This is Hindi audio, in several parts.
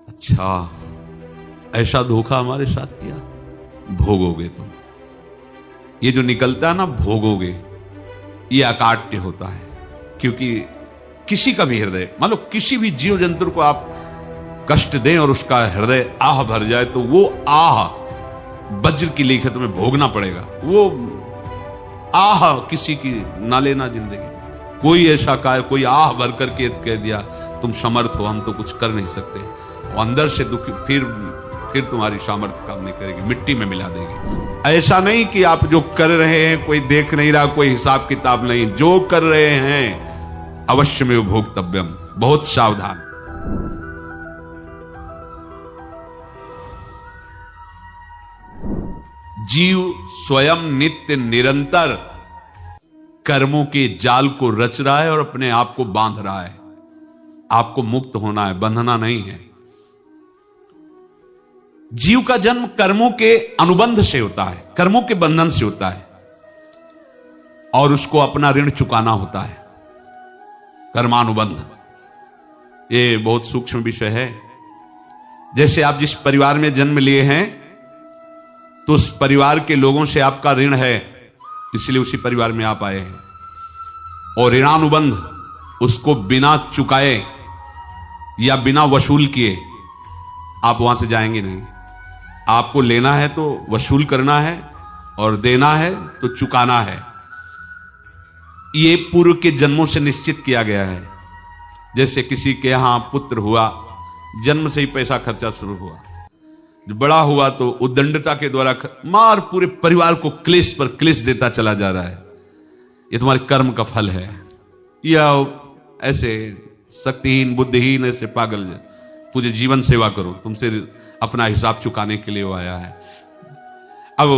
अच्छा, ऐसा धोखा हमारे साथ किया, भोगोगे तुम। ये जो निकलता है ना, भोगोगे, ये अकाट्य होता है। क्योंकि किसी का भी हृदय, मान लो किसी भी जीव जंतु को आप कष्ट दें और उसका हृदय आह भर जाए, तो वो आह वज्र की लेख तुम्हें भोगना पड़ेगा। वो आह किसी की ना लेना जिंदगी। कोई ऐसा काय, कोई आह भर करके कह दिया तुम समर्थ हो, हम तो कुछ कर नहीं सकते, और अंदर से दुखी, फिर तुम्हारी सामर्थ्य काम नहीं करेगी, मिट्टी में मिला देगी। ऐसा नहीं कि आप जो कर रहे हैं कोई देख नहीं रहा, कोई हिसाब किताब नहीं, जो कर रहे हैं अवश्य में भोक्तव्यम। बहुत सावधान। जीव स्वयं नित्य निरंतर कर्मों के जाल को रच रहा है और अपने आप को बांध रहा है। आपको मुक्त होना है, बंधना नहीं है। जीव का जन्म कर्मों के अनुबंध से होता है, कर्मों के बंधन से होता है, और उसको अपना ऋण चुकाना होता है। कर्मानुबंध ये बहुत सूक्ष्म विषय है। जैसे आप जिस परिवार में जन्म लिए हैं, तो उस परिवार के लोगों से आपका ऋण है, इसलिए उसी परिवार में आप आए हैं। और ऋणानुबंध, उसको बिना चुकाए या बिना वसूल किए आप वहां से जाएंगे नहीं। आपको लेना है तो वसूल करना है, और देना है तो चुकाना है। ये पूर्व के जन्मों से निश्चित किया गया है। जैसे किसी के यहां पुत्र हुआ, जन्म से ही पैसा खर्चा शुरू हुआ, बड़ा हुआ तो उद्दंडता के द्वारा मार पूरे परिवार को क्लेश पर क्लेश देता चला जा रहा है। ये तुम्हारे कर्म का फल है। या ऐसे शक्तिहीन बुद्धिहीन ऐसे पागल पूरे जीवन सेवा करो, तुमसे अपना हिसाब चुकाने के लिए वो आया है। अब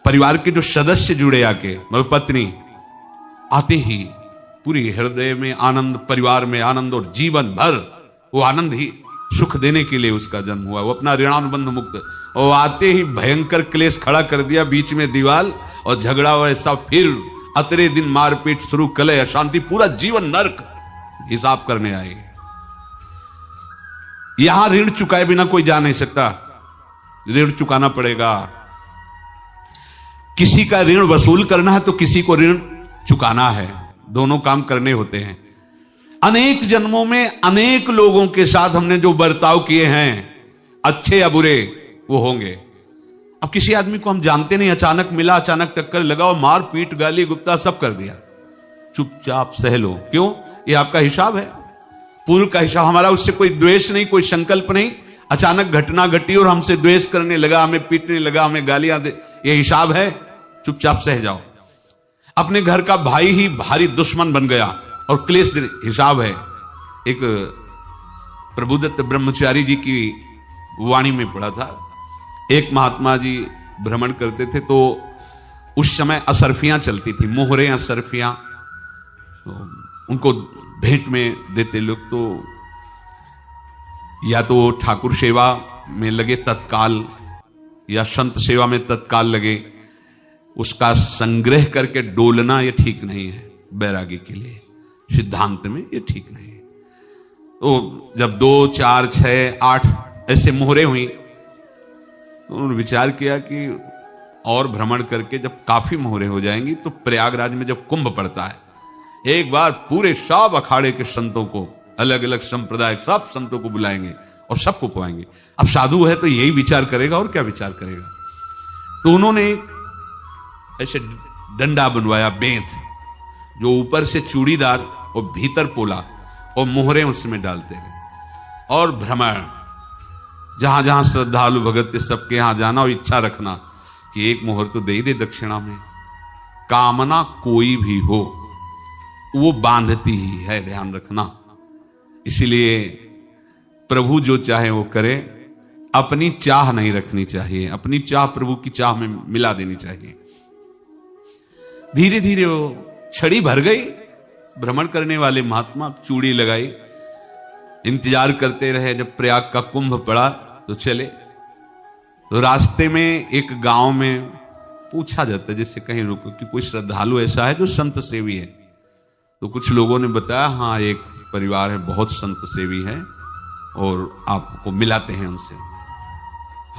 परिवार के जो सदस्य जुड़े आके, मतलब पत्नी आते ही पूरी हृदय में आनंद, परिवार में आनंद, और जीवन भर वो आनंद ही सुख देने के लिए उसका जन्म हुआ। वो अपना ऋणानुबंध मुक्त, और आते ही भयंकर क्लेश खड़ा कर दिया, बीच में दीवाल और झगड़ा वैसा, फिर अतरे दिन मारपीट शुरू, कलह अशांति, पूरा जीवन नर्क हिसाब करने आए। यहां ऋण चुकाए बिना कोई जा नहीं सकता, ऋण चुकाना पड़ेगा। किसी का ऋण वसूल करना है तो किसी को ऋण चुकाना है, दोनों काम करने होते हैं। अनेक जन्मों में अनेक लोगों के साथ हमने जो बर्ताव किए हैं, अच्छे या बुरे, वो होंगे। अब किसी आदमी को हम जानते नहीं, अचानक मिला, अचानक टक्कर लगाओ, मार पीट गाली गुप्ता सब कर दिया, चुपचाप सह लो। क्यों? ये आपका हिसाब है, पूर्व का हिसाब। हमारा उससे कोई द्वेष नहीं, कोई संकल्प नहीं। अचानक घटना घटी और हमसे द्वेष करने लगा, हमें पीटने लगा, हमें गालियां दे, ये हिसाब है, चुपचाप सह जाओ। अपने घर का भाई ही भारी दुश्मन बन गया और क्लेश, हिसाब है। एक प्रभुदत्त ब्रह्मचारी जी की वाणी में पढ़ा था, एक महात्मा जी भ्रमण करते थे, तो उस समय असरफियां चलती थी, मोहरे असरफियां, तो उनको भेंट में देते लोग। तो या तो ठाकुर सेवा में लगे तत्काल, या संत सेवा में तत्काल लगे, उसका संग्रह करके डोलना ये ठीक नहीं है बैरागी के लिए, सिद्धांत में ये ठीक नहीं है। तो जब 2, 4, 6, 8 ऐसे मोहरे हुई, तो उन्होंने विचार किया कि और भ्रमण करके जब काफी मोहरे हो जाएंगी, तो प्रयागराज में जब कुंभ पड़ता है, एक बार पूरे सब अखाड़े के संतों को, अलग अलग संप्रदाय सब संतों को बुलाएंगे और सबको पुआएंगे। अब साधु है तो यही विचार करेगा, और क्या विचार करेगा। तो उन्होंने एक ऐसे डंडा बनवाया, बेंत, जो ऊपर से चूड़ीदार और भीतर पोला, और मोहरे उसमें डालते गए। और भ्रमण, जहां जहां श्रद्धालु भगत सबके यहां जाना और इच्छा रखना कि एक मोहर तो दे ही दे दक्षिणा में। कामना कोई भी हो वो बांधती ही है, ध्यान रखना। इसीलिए प्रभु जो चाहे वो करे, अपनी चाह नहीं रखनी चाहिए, अपनी चाह प्रभु की चाह में मिला देनी चाहिए। धीरे धीरे वो छड़ी भर गई, भ्रमण करने वाले महात्मा चूड़ी लगाई, इंतजार करते रहे। जब प्रयाग का कुंभ पड़ा तो चले। तो रास्ते में एक गांव में पूछा जाता है, जैसे कहीं रुको कि कोई श्रद्धालु ऐसा है जो संत सेवी है। तो कुछ लोगों ने बताया, हाँ एक परिवार है बहुत संत सेवी है, और आपको मिलाते हैं उनसे।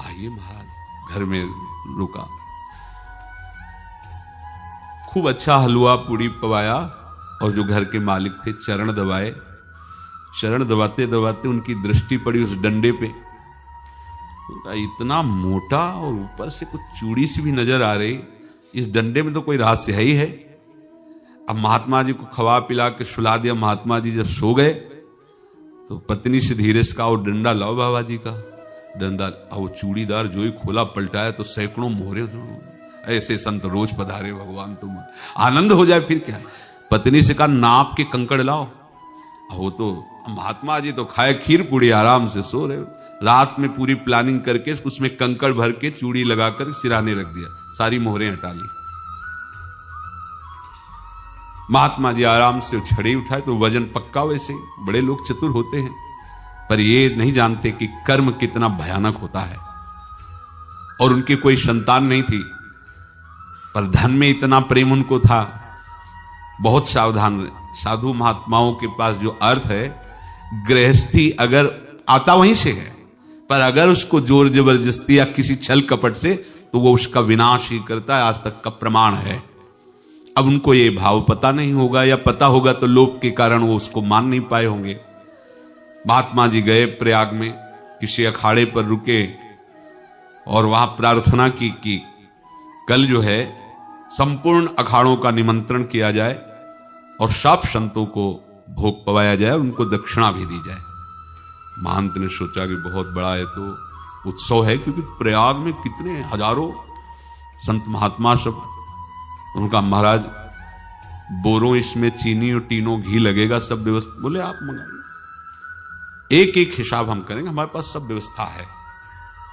आइए महाराज, घर में रुका, खूब अच्छा हलवा पूड़ी पवाया, और जो घर के मालिक थे चरण दबाए। चरण दबाते दबाते उनकी दृष्टि पड़ी उस डंडे पे, इतना मोटा और ऊपर से कुछ चूड़ी सी भी नजर आ रही, इस डंडे में तो कोई रहस्य है ही है। अब महात्मा जी को खवा पिला के सुला दिया। महात्मा जी जब सो गए तो पत्नी से धीरे से कहा, वो डंडा लाओ बाबा जी का डंडा। वो चूड़ीदार जो ही खोला पलटाया तो सैकड़ों मोहरे। ऐसे संत रोज पधारे भगवान, तुम आनंद हो जाए फिर क्या। पत्नी से कहा, नाप के कंकड़ लाओ। वो तो महात्मा जी तो खाए खीर पूड़ी, आराम से सो रहे। रात में पूरी प्लानिंग करके उसमें कंकड़ भर के चूड़ी लगाकर सिराने रख दिया, सारी मोहरें हटा ली। महात्मा जी आराम से छड़ी उठाए तो वजन पक्का। वैसे बड़े लोग चतुर होते हैं, पर ये नहीं जानते कि कर्म कितना भयानक होता है। और उनकी कोई संतान नहीं थी, पर धन में इतना प्रेम उनको था। बहुत सावधान साधु महात्माओं के पास जो अर्थ है, गृहस्थी अगर आता वहीं से है, पर अगर उसको जोर जबरदस्ती या किसी छल कपट से, तो वो उसका विनाश ही करता है। आज तक का प्रमाण है। अब उनको ये भाव पता नहीं होगा, या पता होगा तो लोभ के कारण वो उसको मान नहीं पाए होंगे। महात्मा जी गए प्रयाग में, किसी अखाड़े पर रुके और वहां प्रार्थना की कि कल जो है संपूर्ण अखाड़ों का निमंत्रण किया जाए और सब संतों को भोग पवाया जाए, उनको दक्षिणा भी दी जाए। महंत ने सोचा कि बहुत बड़ा है तो उत्सव है, क्योंकि प्रयाग में कितने हजारों संत महात्मा सब। उनका महाराज बोरों इसमें चीनी और टीनों घी लगेगा, सब व्यवस्था। बोले आप मंगाइए, एक एक हिसाब हम करेंगे, हमारे पास सब व्यवस्था है।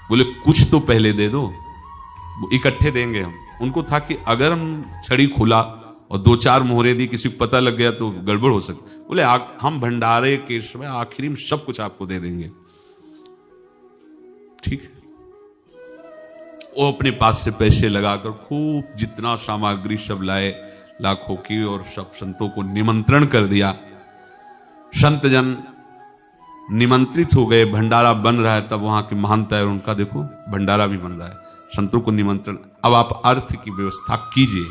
बोले कुछ तो पहले दे दो, इकट्ठे देंगे हम। उनको था कि अगर हम छड़ी खुला और दो चार मोहरे दी, किसी को पता लग गया तो गड़बड़ हो सकती। बोले हम भंडारे के समय आखिरी में सब कुछ आपको दे देंगे। ठीक है। वो अपने पास से पैसे लगाकर खूब जितना सामग्री सब लाए, लाखों की, और सब संतों को निमंत्रण कर दिया। संत जन निमंत्रित हो गए, भंडारा बन रहा है। तब वहां के महंत है, उनका देखो भंडारा भी बन रहा है, संतों को निमंत्रण। अब आप अर्थ की व्यवस्था कीजिए,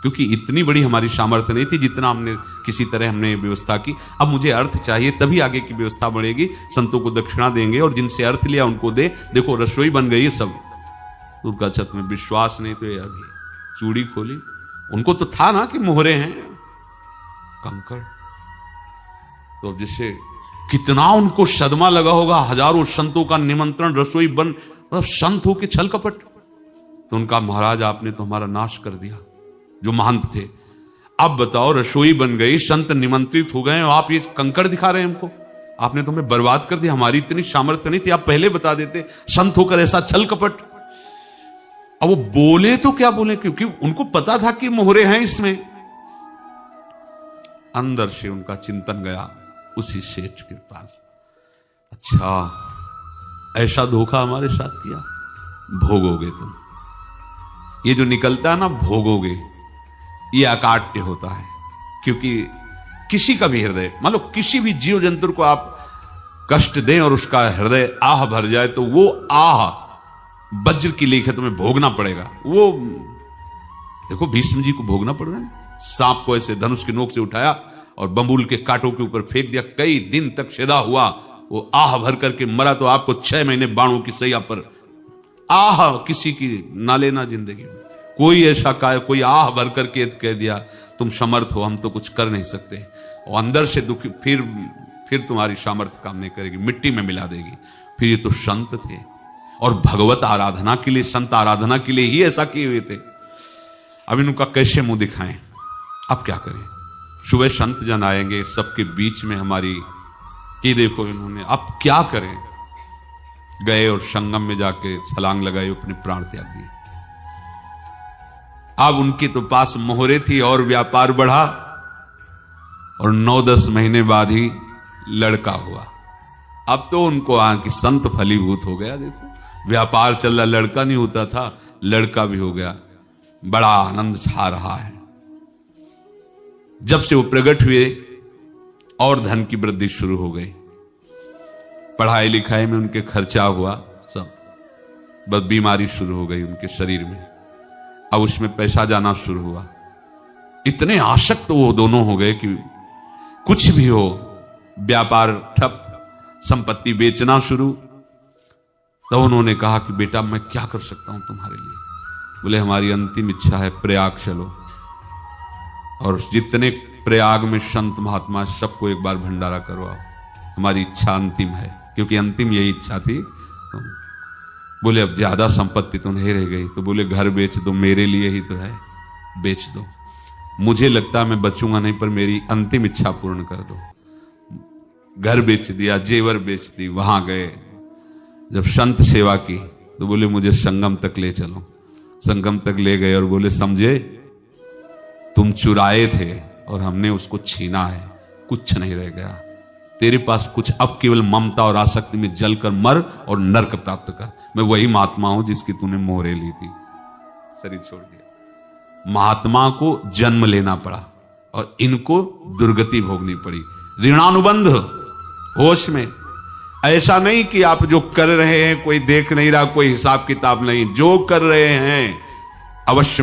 क्योंकि इतनी बड़ी हमारी सामर्थ्य नहीं थी जितना हमने किसी तरह हमने व्यवस्था की। अब मुझे अर्थ चाहिए, तभी आगे की व्यवस्था बढ़ेगी। संतों को दक्षिणा देंगे और जिनसे अर्थ लिया उनको दे। देखो रसोई बन गई है सब। दुर्गा छत में विश्वास नहीं तो ये अभी चूड़ी खोली। उनको तो था ना कि मोहरे हैं, कंकड़। तो अब जैसे कितना उनको सदमा लगा होगा, हजारों संतों का निमंत्रण, रसोई बन, मतलब संत हो के छल कपट। तो उनका महाराज आपने तो हमारा नाश कर दिया, जो महंत थे। अब बताओ, रसोई बन गई, संत निमंत्रित हो गए, आप ये कंकड़ दिखा रहे हैं हमको। आपने तो हमें बर्बाद कर दिया, हमारी इतनी सामर्थ्य नहीं थी, आप पहले बता देते। संत होकर ऐसा छल कपट। अब वो बोले तो क्या बोले, क्योंकि उनको पता था कि मोहरे हैं इसमें। अंदर से उनका चिंतन गया उसी सेठ के पास, अच्छा ऐसा धोखा हमारे साथ किया, भोगोगे तुम। ये जो निकलता है ना भोगोगे, ये अकाट्य होता है। क्योंकि किसी का भी हृदय, मान लो किसी भी जीव जंतु को आप कष्ट दें और उसका हृदय आह भर जाए, तो वो आह वज्र की लेख है, तुम्हें भोगना पड़ेगा। वो देखो भीष्म जी को भोगना पड़ रहा है। सांप को ऐसे धनुष की नोक से उठाया और बंबूल के कांटों के ऊपर फेंक दिया, कई दिन तक सेदा हुआ, वो आह भर करके मरा। तो आपको 6 महीने बाणों की सैया पर आह किसी की ना लेना जिंदगी में। कोई ऐसा कोई आह भर करके कह दिया तुम समर्थ हो, हम तो कुछ कर नहीं सकते, और अंदर से दुखी, फिर तुम्हारी सामर्थ्य काम नहीं करेगी, मिट्टी में मिला देगी। फिर ये तो संत थे, और भगवत आराधना के लिए, संत आराधना के लिए ही ऐसा किए हुए थे। अब इनका कैसे मुंह दिखाएं, अब क्या करें। सुबह संत जन आएंगे, सबके बीच में हमारी कि देखो इन्होंने, अब क्या करें। गए और संगम में जाके छलांग लगाई, अपने प्राण त्याग दिए। अब उनके तो पास मोहरे थी और व्यापार बढ़ा, और 9-10 महीने बाद ही लड़का हुआ। अब तो उनको कि संत फलीभूत हो गया। देखो व्यापार चल रहा, लड़का नहीं होता था, लड़का भी हो गया। बड़ा आनंद छा रहा है। जब से वो प्रकट हुए और धन की वृद्धि शुरू हो गई। पढ़ाई लिखाई में उनके खर्चा हुआ सब, बस बीमारी शुरू हो गई उनके शरीर में। अब उसमें पैसा जाना शुरू हुआ। इतने आसक्त वो दोनों हो गए कि कुछ भी हो, व्यापार ठप, संपत्ति बेचना शुरू। तो उन्होंने कहा कि बेटा मैं क्या कर सकता हूं तुम्हारे लिए? बोले हमारी अंतिम इच्छा है प्रयाग चलो, और जितने प्रयाग में संत महात्मा सबको एक बार भंडारा करवाओ, हमारी इच्छा अंतिम है। क्योंकि अंतिम यही इच्छा थी। तो बोले अब ज्यादा संपत्ति तो नहीं रह गई। तो बोले घर बेच दो, मेरे लिए ही तो है, बेच दो। मुझे लगता है मैं बचूंगा नहीं, पर मेरी अंतिम इच्छा पूर्ण कर दो। घर बेच दिया, जेवर बेच दी। वहां गए, जब संत सेवा की तो बोले मुझे संगम तक ले चलो। संगम तक ले गए और बोले समझे तुम चुराए थे और हमने उसको छीना है, कुछ नहीं रह गया तेरे पास कुछ, अब केवल ममता और आसक्ति में जलकर मर और नरक प्राप्त कर। मैं वही महात्मा हूं जिसकी तूने मोहरे ली थी, शरीर छोड़ दिया। महात्मा को जन्म लेना पड़ा और इनको दुर्गति भोगनी पड़ी। ऋणानुबंध होश में, ऐसा नहीं कि आप जो कर रहे हैं कोई देख नहीं रहा, कोई हिसाब किताब नहीं, जो कर रहे हैं अवश्य में